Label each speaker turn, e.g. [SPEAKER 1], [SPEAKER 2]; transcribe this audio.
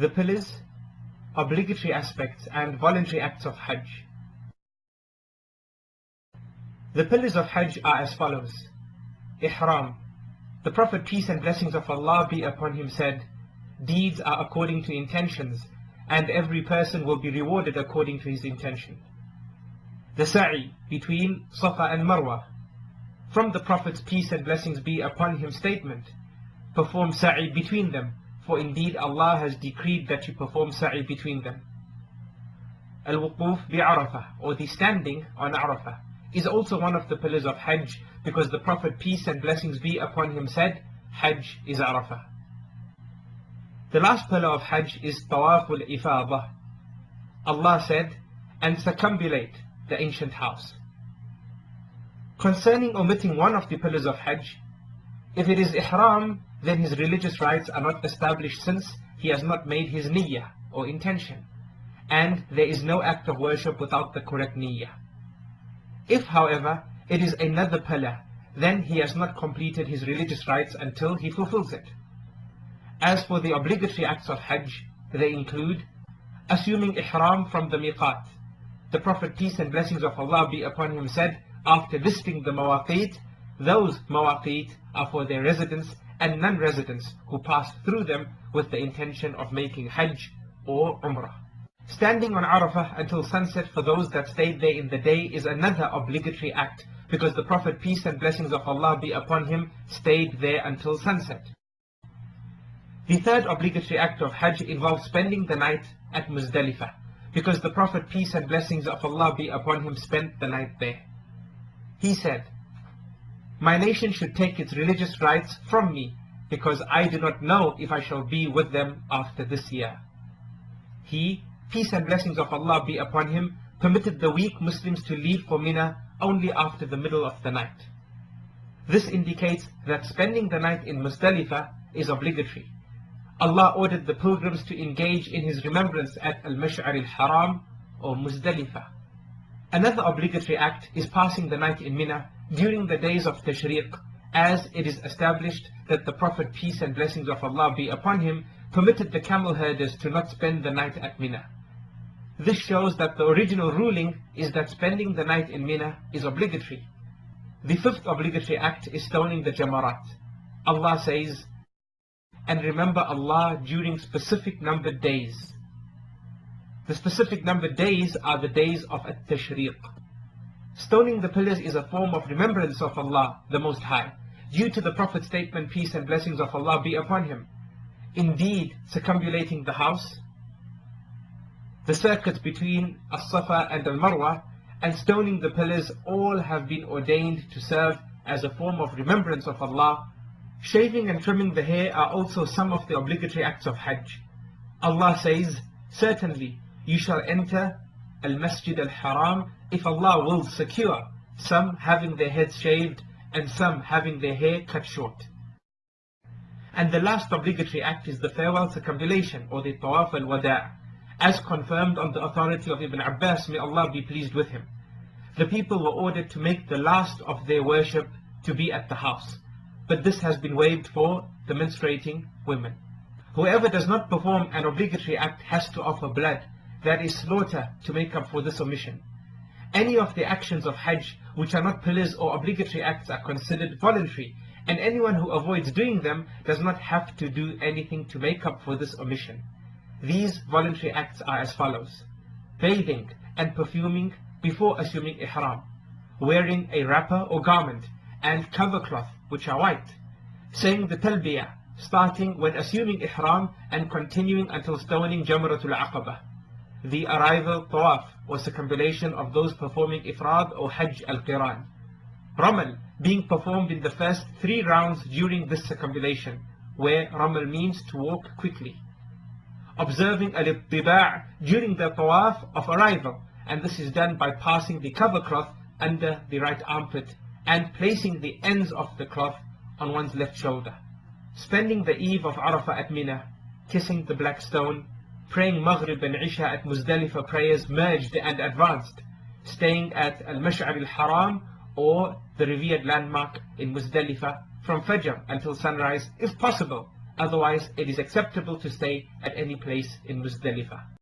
[SPEAKER 1] The pillars, obligatory aspects and voluntary acts of Hajj. The pillars of Hajj are as follows. Ihram. The Prophet, peace and blessings of Allah be upon him, said, "Deeds are according to intentions, and every person will be rewarded according to his intention." The sa'i, between Safa and Marwa. From the Prophet's peace and blessings be upon him statement, "Perform sa'i between them, for indeed Allah has decreed that you perform sa'i between them." Al-Wuquf bi-Arafah, or the standing on Arafah, is also one of the pillars of Hajj, because the Prophet, peace and blessings be upon him, said, "Hajj is Arafah." The last pillar of Hajj is Tawaful Ifadah. Allah said, "And circumambulate the ancient house." Concerning omitting one of the pillars of Hajj, if it is Ihram, then his religious rights are not established, since he has not made his niyyah or intention, and there is no act of worship without the correct niyyah. If, however, it is another pillar, then he has not completed his religious rights until he fulfills it. As for the obligatory acts of Hajj, they include assuming Ihram from the miqat. The Prophet, peace and blessings of Allah be upon him, said, after listing the mawaqit, those mawaqit are for their residents and non-residents who pass through them with the intention of making Hajj or Umrah. Standing on Arafah until sunset for those that stayed there in the day is another obligatory act, because the Prophet, peace and blessings of Allah be upon him, stayed there until sunset. The third obligatory act of Hajj involves spending the night at Muzdalifah, because the Prophet, peace and blessings of Allah be upon him, spent the night there. He said, "My nation should take its religious rights from me, because I do not know if I shall be with them after this year." He, peace and blessings of Allah be upon him, permitted the weak Muslims to leave for Mina only after the middle of the night. This indicates that spending the night in Muzdalifah is obligatory. Allah ordered the pilgrims to engage in his remembrance at Al-Mash'ar al-Haram or Muzdalifah. Another obligatory act is passing the night in Mina during the days of Tashriq, as it is established that the Prophet, peace and blessings of Allah be upon him, permitted the camel herders to not spend the night at Mina. This shows that the original ruling is that spending the night in Mina is obligatory. The fifth obligatory act is stoning the Jamarat. Allah says, "And remember Allah during specific numbered days." The specific numbered days are the days of At-Tashriq. Stoning the pillars is a form of remembrance of Allah, the Most High, due to the Prophet's statement, peace and blessings of Allah be upon him. Indeed, circumambulating the house, the circuits between As-Safa and Al-Marwa, and stoning the pillars all have been ordained to serve as a form of remembrance of Allah. Shaving and trimming the hair are also some of the obligatory acts of Hajj. Allah says, "Certainly you shall enter Al-Masjid Al-Haram if Allah wills secure, some having their heads shaved and some having their hair cut short." And the last obligatory act is the farewell circumambulation, or the Tawaf al-Wada', as confirmed on the authority of Ibn Abbas, may Allah be pleased with him. The people were ordered to make the last of their worship to be at the house, but this has been waived for the menstruating women. Whoever does not perform an obligatory act has to offer blood, that is slaughter, to make up for this omission. Any of the actions of Hajj which are not pillars or obligatory acts are considered voluntary, and anyone who avoids doing them does not have to do anything to make up for this omission. These voluntary acts are as follows: bathing and perfuming before assuming Ihram, wearing a wrapper or garment and cover cloth which are white, saying the Talbiyah, starting when assuming Ihram and continuing until stoning Jamratul Aqabah, the arrival Tawaf or circumambulation of those performing Ifrad or Hajj al-Qiran, Ramal being performed in the first 3 rounds during this circumambulation, where Ramal means to walk quickly, observing al-Ittiba' during the Tawaf of arrival, and this is done by passing the cover cloth under the right armpit and placing the ends of the cloth on one's left shoulder, spending the eve of Arafah at Mina, kissing the black stone, praying Maghrib and Isha at Muzdalifah prayers merged and advanced, staying at Al-Mash'ar al-Haram or the revered landmark in Muzdalifah from Fajr until sunrise if possible, Otherwise, it is acceptable to stay at any place in Muzdalifah.